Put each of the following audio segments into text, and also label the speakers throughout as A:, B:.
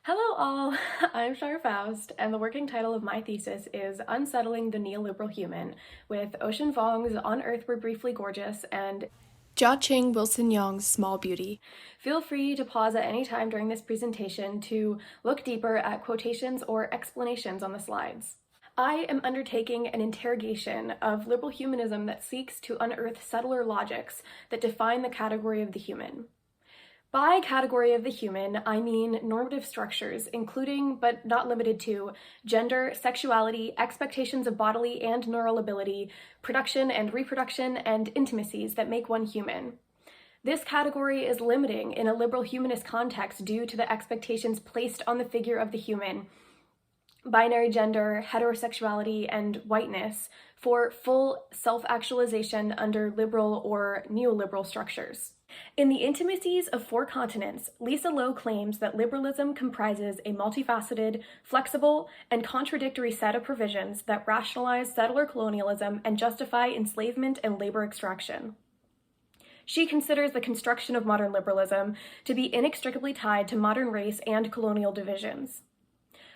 A: Hello all, I'm Char Faust, and the working title of my thesis is Unsettling the Neoliberal Human, with Ocean Vuong's On Earth We're Briefly Gorgeous and Jia-Ching Wilson-Yang's Small Beauty. Feel free to pause at any time during this presentation to look deeper at quotations or explanations on the slides. I am undertaking an interrogation of liberal humanism that seeks to unearth subtler logics that define the category of the human. By category of the human, I mean normative structures, including but not limited to gender, sexuality, expectations of bodily and neural ability, production and reproduction, and intimacies that make one human. This category is limiting in a liberal humanist context due to the expectations placed on the figure of the human, binary gender, heterosexuality, and whiteness, for full self-actualization under liberal or neoliberal structures. In The Intimacies of Four Continents, Lisa Lowe claims that liberalism comprises a multifaceted, flexible, and contradictory set of provisions that rationalize settler colonialism and justify enslavement and labor extraction. She considers the construction of modern liberalism to be inextricably tied to modern race and colonial divisions.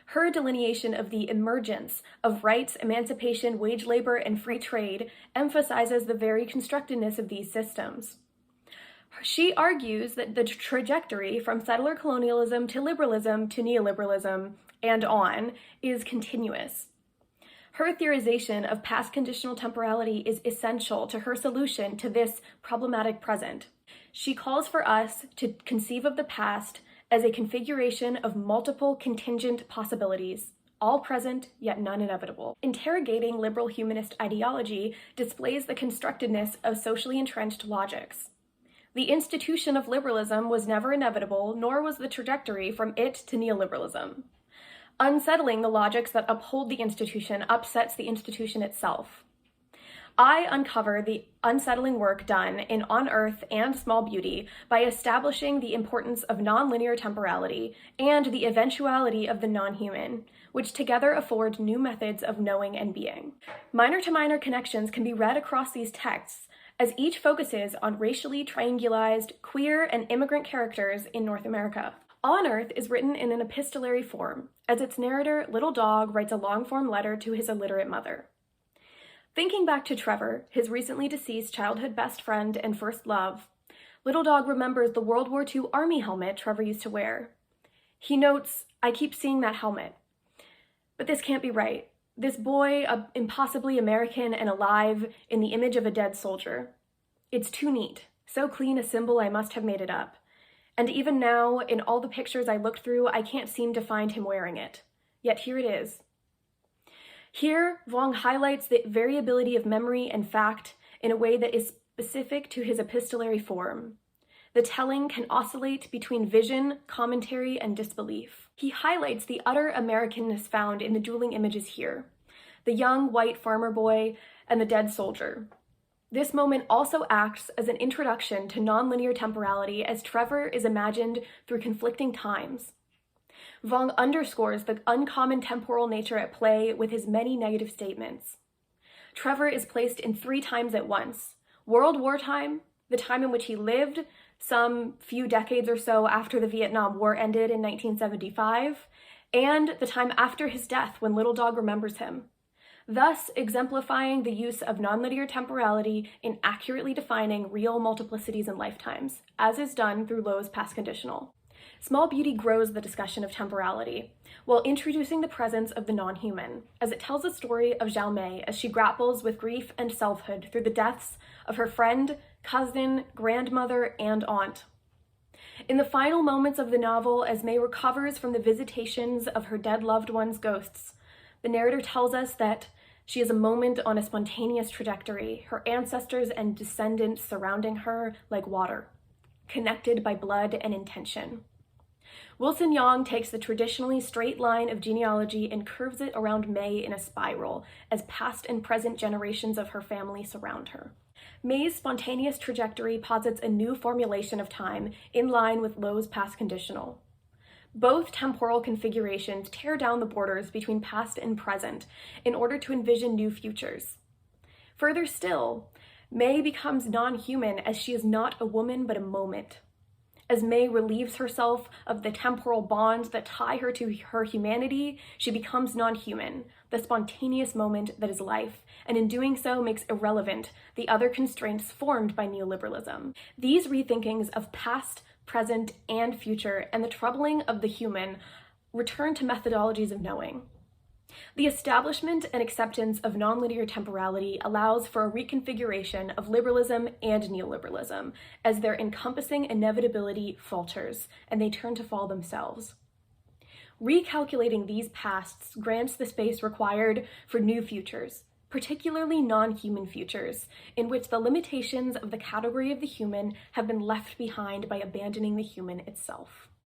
A: Her delineation of the emergence of rights, emancipation, wage labor, and free trade emphasizes the very constructedness of these systems. She argues that the trajectory from settler colonialism to liberalism to neoliberalism and on is continuous. Her theorization of past conditional temporality is essential to her solution to this problematic present. She calls for us to conceive of the past as a configuration of multiple contingent possibilities, all present yet none inevitable. Interrogating liberal humanist ideology displays the constructedness of socially entrenched logics. The institution of liberalism was never inevitable, nor was the trajectory from it to neoliberalism. Unsettling the logics that uphold the institution upsets the institution itself. I uncover the unsettling work done in On Earth and Small Beauty by establishing the importance of nonlinear temporality and the eventuality of the non-human, which together afford new methods of knowing and being. Minor-to-minor connections can be read across these texts, as each focuses on racially triangulized queer and immigrant characters in North America. On Earth is written in an epistolary form, as its narrator, Little Dog, writes a long-form letter to his illiterate mother. Thinking back to Trevor, his recently deceased childhood best friend and first love, Little Dog remembers the World War II Army helmet Trevor used to wear. He notes, "I keep seeing that helmet. But this can't be right. This boy, impossibly American and alive, in the image of a dead soldier. It's too neat. So clean a symbol I must have made it up. And even now, in all the pictures I looked through, I can't seem to find him wearing it. Yet here it is." Here, Vuong highlights the variability of memory and fact in a way that is specific to his epistolary form. The telling can oscillate between vision, commentary, and disbelief. He highlights the utter Americanness found in the dueling images here, the young white farmer boy and the dead soldier. This moment also acts as an introduction to nonlinear temporality as Trevor is imagined through conflicting times. Vuong underscores the uncommon temporal nature at play with his many negative statements. Trevor is placed in 3 times at once: World War time, the time in which he lived, some few decades or so after the Vietnam War ended in 1975, and the time after his death when Little Dog remembers him, thus exemplifying the use of nonlinear temporality in accurately defining real multiplicities and lifetimes, as is done through Lowe's past conditional. Small Beauty grows the discussion of temporality, while introducing the presence of the non-human, as it tells the story of Zhao Mei as she grapples with grief and selfhood through the deaths of her friend, cousin, grandmother, and aunt. In the final moments of the novel, as Mei recovers from the visitations of her dead loved one's ghosts, the narrator tells us that she is a moment on a spontaneous trajectory, her ancestors and descendants surrounding her like water, connected by blood and intention. Wilson-Yang takes the traditionally straight line of genealogy and curves it around Mei in a spiral, as past and present generations of her family surround her. Mei's spontaneous trajectory posits a new formulation of time in line with Lowe's past conditional. Both temporal configurations tear down the borders between past and present in order to envision new futures. Further still, Mei becomes non-human as she is not a woman but a moment. As May relieves herself of the temporal bonds that tie her to her humanity, she becomes non-human, the spontaneous moment that is life, and in doing so makes irrelevant the other constraints formed by neoliberalism. These rethinkings of past, present, and future, and the troubling of the human, return to methodologies of knowing. The establishment and acceptance of nonlinear temporality allows for a reconfiguration of liberalism and neoliberalism as their encompassing inevitability falters and they turn to fall themselves. Recalculating these pasts grants the space required for new futures, particularly non-human futures, in which the limitations of the category of the human have been left behind by abandoning the human itself.